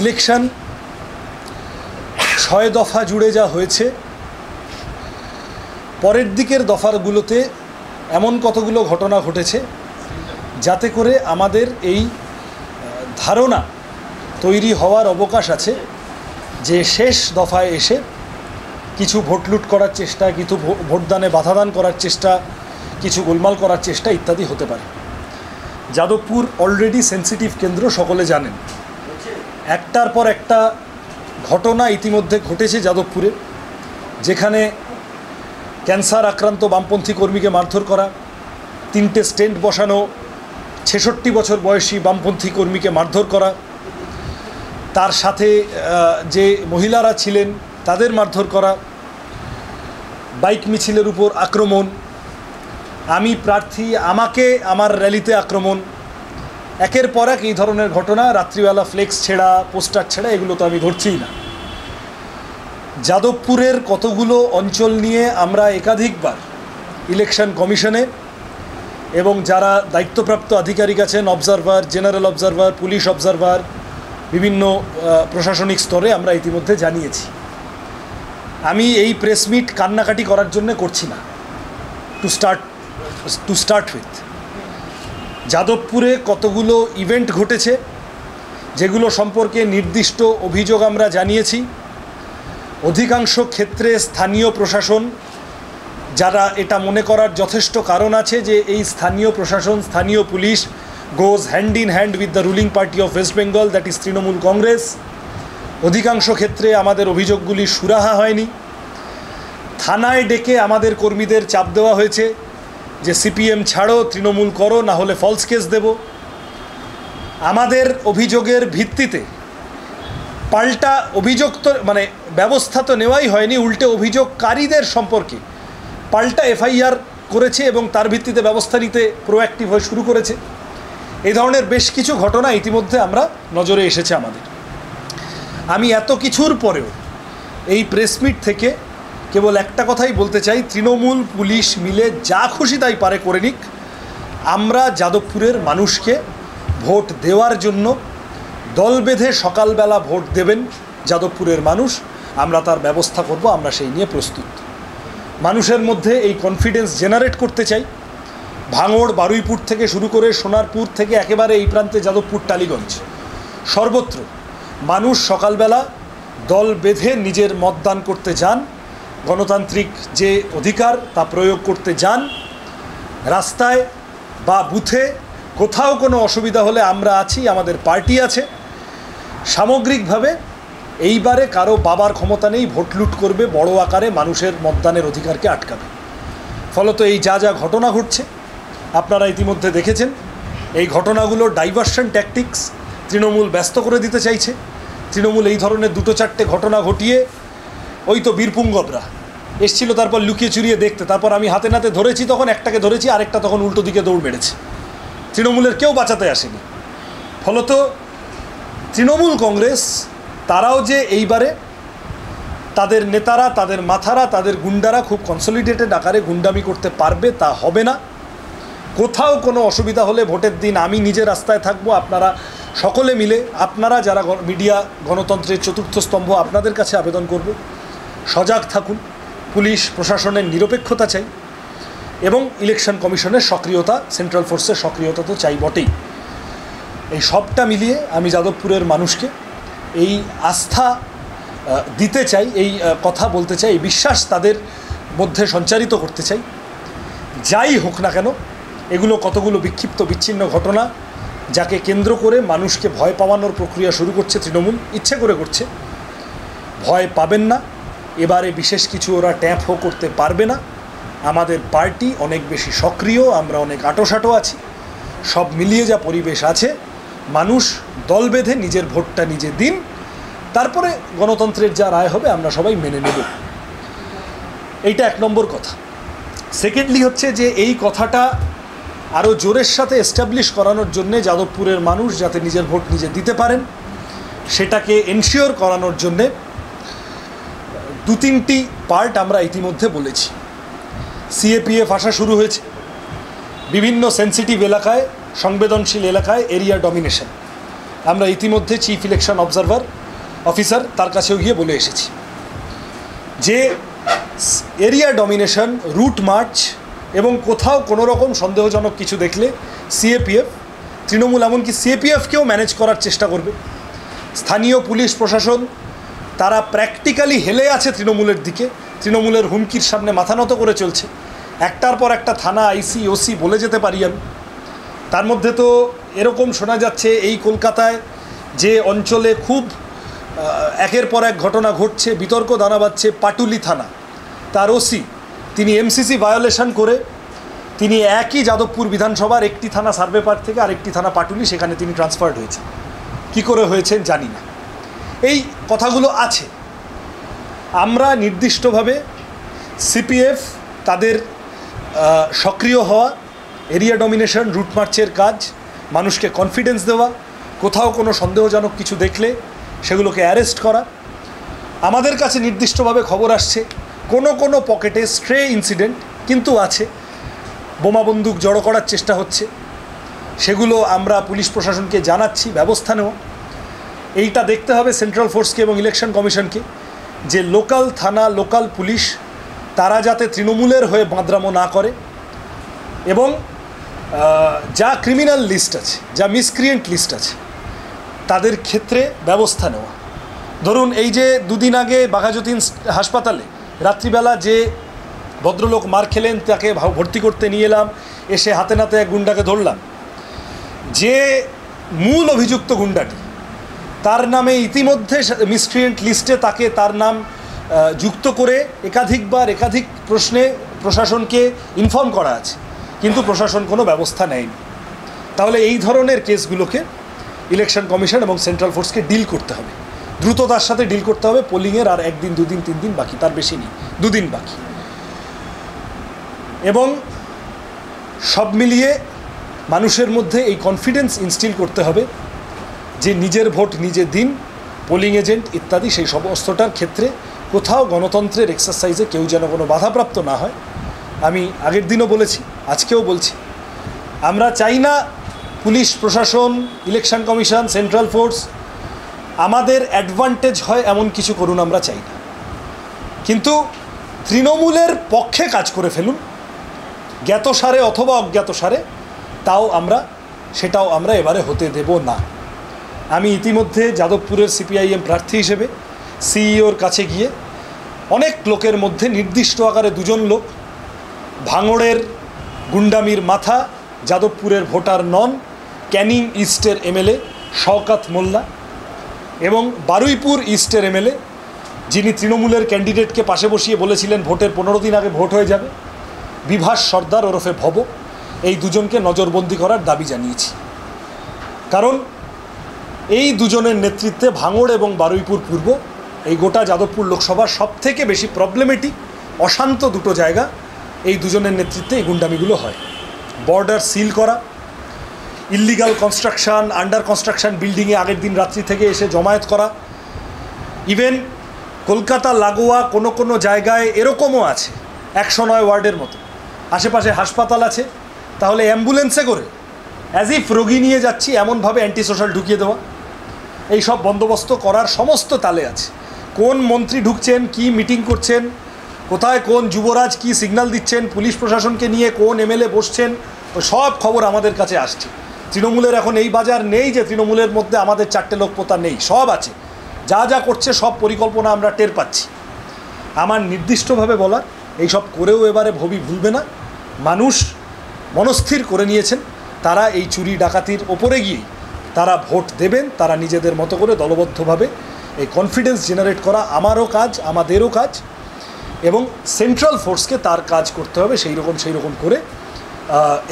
Election 6 দফা জুড়ে যা হয়েছে, পরের দিকের দফাগুলোতে এমন কতগুলো ঘটনা ঘটেছে যাতে করে আমাদের এই ধারণা তৈরি হওয়ার অবকাশ আছে যে শেষ দফায় এসে কিছু ভোট লুট করার চেষ্টা, কিছু ভোটদানে বাধাদান করার চেষ্টা, কিছু গোলমাল করার চেষ্টা ইত্যাদি হতে পারে। যাদবপুর অলরেডি সেন্সিটিভ কেন্দ্র, সকলে জানেন। একটার পর একটা ঘটনা ইতিমধ্যে ঘটেছে যাদবপুরে, যেখানে ক্যান্সার আক্রান্ত বামপন্থী কর্মীকে মারধর করা, 3টে স্টেন্ট বসানো 66 বছর বয়সী বামপন্থী কর্মীকে মারধর করা, তার সাথে যে মহিলারা ছিলেন তাদের মারধর করা, বাইক মিছিলের উপর আক্রমণ, আমি প্রার্থী আমাকে আমার র্যালিতে আক্রমণ, একের পর এক এই ধরনের ঘটনা, রাত্রিবেলা ফ্লেক্স ছেঁড়া, পোস্টার ছেঁড়া, এগুলো তো আমি ধরছিই না। যাদবপুরের কতগুলো অঞ্চল নিয়ে আমরা একাধিকবার ইলেকশন কমিশনে এবং যারা দায়িত্বপ্রাপ্ত আধিকারিক আছেন, observer, general observer, police observer, বিভিন্ন প্রশাসনিক স্তরে আমরা ইতিমধ্যে জানিয়েছি। আমি এই প্রেস মিট কান্নাকাটি করার জন্য করছি না। টু স্টার্ট উইথ, যাদবপুরে কতগুলো ইভেন্ট ঘটেছে যেগুলো সম্পর্কে নির্দিষ্ট অভিযোগ আমরা জানিয়েছি। অধিকাংশ ক্ষেত্রে স্থানীয় প্রশাসন, যারা এটা মনে করার যথেষ্ট কারণ আছে যে এই স্থানীয় প্রশাসন, স্থানীয় police goes hand in hand with the ruling party of West Bengal, that is Trinamool Congress, অধিকাংশ ক্ষেত্রে আমাদের অভিযোগগুলি সুরাহা হয়নি। থানায় ডেকে আমাদের কর্মীদের চাপ দেওয়া হয়েছে যে সিপিএম ছাড়ো, তৃণমূল করো, না হলে ফলস কেস দেব। আমাদের অভিযোগের ভিত্তিতে পাল্টা অভিযোগ তো মানে ব্যবস্থা তো নেওয়াই হয়নি, উল্টে অভিযোগকারীদের সম্পর্কে পাল্টা এফআইআর করেছে এবং তার ভিত্তিতে ব্যবস্থা নিতে প্রোঅ্যাক্টিভ হয়ে শুরু করেছে। এই ধরনের বেশ কিছু ঘটনা ইতিমধ্যে আমরা নজরে এসেছে আমাদের। আমি এত কিছুর পরেও এই প্রেস মিট থেকে কেবল একটা কথাই বলতে চাই, তৃণমূল পুলিশ মিলে যা খুশি তাই পারে করে নিক, আমরা যাদবপুরের মানুষকে ভোট দেওয়ার জন্য দল বেঁধে সকালবেলা ভোট দেবেন যাদবপুরের মানুষ, আমরা তার ব্যবস্থা করব, আমরা সেই নিয়ে প্রস্তুত। মানুষের মধ্যে এই কনফিডেন্স জেনারেট করতে চাই। ভাঙড়, বারুইপুর থেকে শুরু করে সোনারপুর থেকে একেবারে এই প্রান্তে যাদবপুর, টালিগঞ্জ, সর্বত্র মানুষ সকালবেলা দল বেঁধে নিজের মতদান করতে যান, গণতান্ত্রিক যে অধিকার তা প্রয়োগ করতে যান। রাস্তায় বা বুথে কোথাও কোনো অসুবিধা হলে আমরা আছি, আমাদের পার্টি আছে। সামগ্রিকভাবে এইবারে কারো বাবার ক্ষমতা নেই ভোট লুট করবে, বড় আকারে মানুষের মতদানের অধিকারকে আটকাবে। ফলত এই যা যা ঘটনা ঘটছে আপনারা ইতিমধ্যে দেখেছেন। এই ঘটনাগুলো ডাইভার্সন ট্যাকটিক্স, তৃণমূল ব্যস্ত করে দিতে চাইছে। তৃণমূল এই ধরনের 2-4টে ঘটনা ঘটিয়ে, ওই তো বীরপুঙ্গবরা এসছিল তারপর লুকিয়ে চুরিয়ে দেখতে, তারপর আমি হাতে নাতে ধরেছি, তখন একটাকে ধরেছি, আরেকটা তখন উল্টো দিকে দৌড় মেরেছে। তৃণমূলের কেউ বাঁচাতে আসেনি। ফলত তৃণমূল কংগ্রেস তারাও যে এইবারে তাদের নেতারা, তাদের মাথারা, তাদের গুন্ডারা খুব কনসলিডেটেড আকারে গুন্ডামি করতে পারবে তা হবে না। কোথাও কোনো অসুবিধা হলে ভোটের দিন আমি নিজে রাস্তায় থাকবো, আপনারা সকলে মিলে, আপনারা যারা মিডিয়া গণতন্ত্রের চতুর্থ স্তম্ভ, আপনাদের কাছে আবেদন করব সজাগ থাকুন। পুলিশ প্রশাসনের নিরপেক্ষতা চাই এবং ইলেকশন কমিশনের সক্রিয়তা, সেন্ট্রাল ফোর্সের সক্রিয়তা তো চাই বটেই। এই সবটা মিলিয়ে আমি যাদবপুরের মানুষকে এই আস্থা দিতে চাই, এই কথা বলতে চাই, এই বিশ্বাস তাদের মধ্যে সঞ্চারিত করতে চাই। যাই হোক না কেন, এগুলো কতগুলো বিক্ষিপ্ত বিচ্ছিন্ন ঘটনা, যাকে কেন্দ্র করে মানুষকে ভয় পাওয়ানোর প্রক্রিয়া শুরু করছে তৃণমূল, ইচ্ছে করে করছে। ভয় পাবেন না, এবারে বিশেষ কিছু ওরা ট্যাপও করতে পারবে না। আমাদের পার্টি অনেক বেশি সক্রিয়, আমরা অনেক আঁটোসাঁটো আছি। সব মিলিয়ে যা পরিবেশ আছে, মানুষ দল বেঁধে নিজের ভোটটা নিজে দিন, তারপরে গণতন্ত্রের যা রায় হবে আমরা সবাই মেনে নেব। এইটা 1 নম্বর কথা। সেকেন্ডলি হচ্ছে যে এই কথাটা আরও জোরের সাথে এস্টাবলিশ করানোর জন্যে, যাদবপুরের মানুষ যাতে নিজের ভোট নিজে দিতে পারেন সেটাকে এনশিওর করানোর জন্যে 2-3টি পার্ট আমরা ইতিমধ্যে বলেছি। সিএপিএফ আসা শুরু হয়েছে, বিভিন্ন সেন্সিটিভ এলাকায়, সংবেদনশীল এলাকায় এরিয়া ডমিনেশন, আমরা ইতিমধ্যে চিফ ইলেকশন অবজারভার অফিসার তার কাছেও গিয়ে বলে এসেছি যে এরিয়া ডমিনেশন, রুট মার্চ এবং কোথাও কোনো রকম সন্দেহজনক কিছু দেখলে সিএপিএফ, তৃণমূল এমনকি সিএপিএফকেও ম্যানেজ করার চেষ্টা করবে। স্থানীয় পুলিশ প্রশাসন তারা প্র্যাকটিক্যালি হেলে আছে তৃণমূলের দিকে, তৃণমূলের হুমকির সামনে মাথা নত করে চলছে। একটার পর একটা থানা, আইসি, ওসি বলে যেতে পারি আমি। তার মধ্যে তো এরকম শোনা যাচ্ছে এই কলকাতায় যে অঞ্চলে খুব একের পর এক ঘটনা ঘটছে, বিতর্ক দানা বাঁধছে, পাটুলি থানা, তার ওসি তিনি এমসিসি ভায়োলেশন করে তিনি একই যাদবপুর বিধানসভার একটি থানা সার্ভে পার্ক থেকে আরেকটি থানা পাটুলি, সেখানে তিনি ট্রান্সফার্ড হয়েছেন। কী করে হয়েছেন জানি না। এই কথাগুলো আছে। আমরা নির্দিষ্টভাবে সিপিএফ তাদের সক্রিয় হওয়া, এরিয়া ডমিনেশন, রুট মার্চের কাজ, মানুষকে কনফিডেন্স দেওয়া, কোথাও কোনো সন্দেহজনক কিছু দেখলে সেগুলোকে অ্যারেস্ট করা। আমাদের কাছে নির্দিষ্টভাবে খবর আসছে কোনো কোনো পকেটে স্ট্রে ইনসিডেন্ট কিন্তু আছে, বোমা বন্দুক জড়ো করার চেষ্টা হচ্ছে, সেগুলো আমরা পুলিশ প্রশাসনকে জানাচ্ছি, ব্যবস্থা নেওয়া। এইটা দেখতে হবে সেন্ট্রাল ফোর্সকে এবং ইলেকশন কমিশনকে যে লোকাল থানা, লোকাল পুলিশ তারা যাতে তৃণমূলের হয়ে বাঁদরামো না করে এবং যা ক্রিমিনাল লিস্ট আছে, যা মিসক্রিয়েন্ট লিস্ট আছে তাদের ক্ষেত্রে ব্যবস্থা নেওয়া। ধরুন এই যে দুদিন আগে বাঘাযতীন হাসপাতালে রাত্রিবেলা যে ভদ্রলোক মার খেলেন, তাকে ভর্তি করতে নিয়ে এলাম, এসে হাতে নাতে এক গুন্ডাকে ধরলাম। যে মূল অভিযুক্ত গুন্ডাটি, তার নামে ইতিমধ্যে মিসক্রিয়েন্ট লিস্টে তাকে তার নাম যুক্ত করে একাধিকবার একাধিক প্রশ্নে প্রশাসনকে ইনফর্ম করা আছে, কিন্তু প্রশাসন কোনো ব্যবস্থা নেয়নি। তাহলে এই ধরনের কেসগুলোকে ইলেকশন কমিশন এবং সেন্ট্রাল ফোর্সকে ডিল করতে হবে, দ্রুততার সাথে ডিল করতে হবে। পোলিংয়ের আর একদিন, দুদিন, 3 দিন বাকি, তার বেশি নেই, 2 দিন বাকি। এবং সব মিলিয়ে মানুষের মধ্যে এই কনফিডেন্স ইনস্টিল করতে হবে যে নিজের ভোট নিজে দিন, পোলিং এজেন্ট ইত্যাদি সেই সমস্তটার ক্ষেত্রে কোথাও গণতন্ত্রের এক্সারসাইজে কেউ যেন কোনো বাধাপ্রাপ্ত না হয়। আমি আগের দিনও বলেছি, আজকেও বলছি, আমরা চাই না পুলিশ প্রশাসন, ইলেকশন কমিশন, সেন্ট্রাল ফোর্স আমাদের অ্যাডভান্টেজ হয় এমন কিছু করুন, আমরা চাই না। কিন্তু তৃণমূলের পক্ষে কাজ করে ফেলুন জ্ঞাতসারে অথবা অজ্ঞাতসারে, সেটাও আমরা এবারে হতে দেব না। আমি ইতিমধ্যে যাদবপুরের সিপিআইএম প্রার্থী হিসেবে সিইওর কাছে গিয়ে অনেক লোকের মধ্যে নির্দিষ্ট আকারে 2 জন লোক, ভাঙড়ের গুন্ডামির মাথা, যাদবপুরের ভোটার নন, ক্যানিং ইস্টের এমএলএ শওকত মোল্লা এবং বারুইপুর ইস্টের এমএলএ যিনি তৃণমূলের ক্যান্ডিডেটকে পাশে বসিয়ে বলেছিলেন ভোটের 15 দিন আগে ভোট হয়ে যাবে, বিভাস সর্দার ওরফে ভব, এই 2 জনকে নজরবন্দি করার দাবি জানিয়েছি। কারণ এই 2 জনের নেতৃত্বে ভাঙড় এবং বারুইপুর পূর্ব, এই গোটা যাদবপুর লোকসভার সবথেকে বেশি প্রবলেমেটিক, অশান্ত 2টো জায়গা, এই 2 জনের নেতৃত্বে এই গুন্ডামিগুলো হয়। বর্ডার সিল করা, ইল্লিগাল কনস্ট্রাকশান, আন্ডার কনস্ট্রাকশান বিল্ডিংয়ে আগের দিন রাত্রি থেকে এসে জমায়েত করা। ইভেন কলকাতা লাগোয়া কোনো কোনো জায়গায় এরকমও আছে, 109 ওয়ার্ডের মতো আশেপাশে হাসপাতাল আছে, তাহলে অ্যাম্বুলেন্সে করে অ্যাজ ইফ রোগী নিয়ে যাচ্ছি এমনভাবে অ্যান্টি সোশ্যাল ঢুকিয়ে দেওয়া। এই সব বন্দোবস্ত করার সমস্ত তালে আছে। কোন মন্ত্রী ঢুকছেন, কি মিটিং করছেন, কোথায় কোন যুবরাজ কি সিগন্যাল দিচ্ছেন, পুলিশ প্রশাসনকে নিয়ে কোন এমএলএ বসছেন, ওই সব খবর আমাদের কাছে আসছে। তৃণমূলের এখন এই বাজার নেই যে তৃণমূলের মধ্যে আমাদের 4টে লোক পোতা নেই, সব আছে। যা যা করছে সব পরিকল্পনা আমরা টের পাচ্ছি। আমার নির্দিষ্টভাবে বলার, এইসব করেও এবারে ভুলবে না। মানুষ মনস্থির করে নিয়েছেন তারা এই চুরি ডাকাতির ওপরে গিয়েই তারা ভোট দেবেন। তারা নিজেদের মতো করে দলবদ্ধভাবে এই কনফিডেন্স জেনারেট করা আমারও কাজ, আমাদেরও কাজ, এবং সেন্ট্রাল ফোর্সকে তার কাজ করতে হবে সেই রকম করে।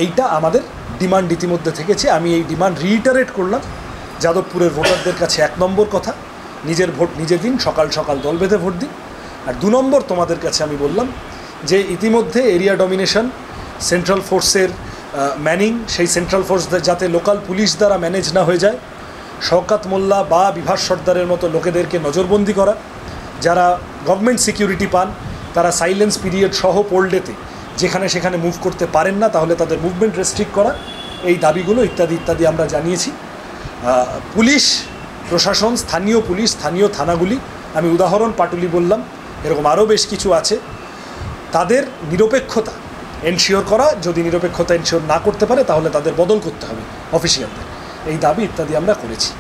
এইটা আমাদের ডিমান্ড ইতিমধ্যে থেকেছে। আমি এই ডিমান্ড রিইটারেট করলাম। যাদবপুরের ভোটারদের কাছে 1 নম্বর কথা, নিজের ভোট নিজে দিন, সকাল সকাল দল বেঁধে ভোট দিন। আর 2 নম্বর তোমাদের কাছে আমি বললাম যে ইতিমধ্যে এরিয়া ডমিনেশন, সেন্ট্রাল ফোর্সের ম্যানিং, সেই সেন্ট্রাল ফোর্স যাতে লোকাল পুলিশ দ্বারা ম্যানেজ না হয়ে যায়, শওকত মোল্লা বা বিভাস সর্দারের মতো লোকেদেরকে নজরবন্দি করা, যারা গভর্নমেন্ট সিকিউরিটি পান তারা সাইলেন্স পিরিয়ড সহ পোলডেতে যেখানে সেখানে মুভ করতে পারেন না, তাহলে তাদের মুভমেন্ট রেস্ট্রিক্ট করা, এই দাবিগুলো ইত্যাদি ইত্যাদি আমরা জানিয়েছি। পুলিশ প্রশাসন, স্থানীয় পুলিশ, স্থানীয় থানাগুলি, আমি উদাহরণ পাটুলি বললাম, এরকম আরও বেশ কিছু আছে, তাদের নিরপেক্ষতা এনশিওর করা, যদি নিরপেক্ষতা এনশিওর না করতে পারে তাহলে তাদের বদল করতে হবে অফিসিয়ালদের, এই দাবি ইত্যাদি আমরা করেছি।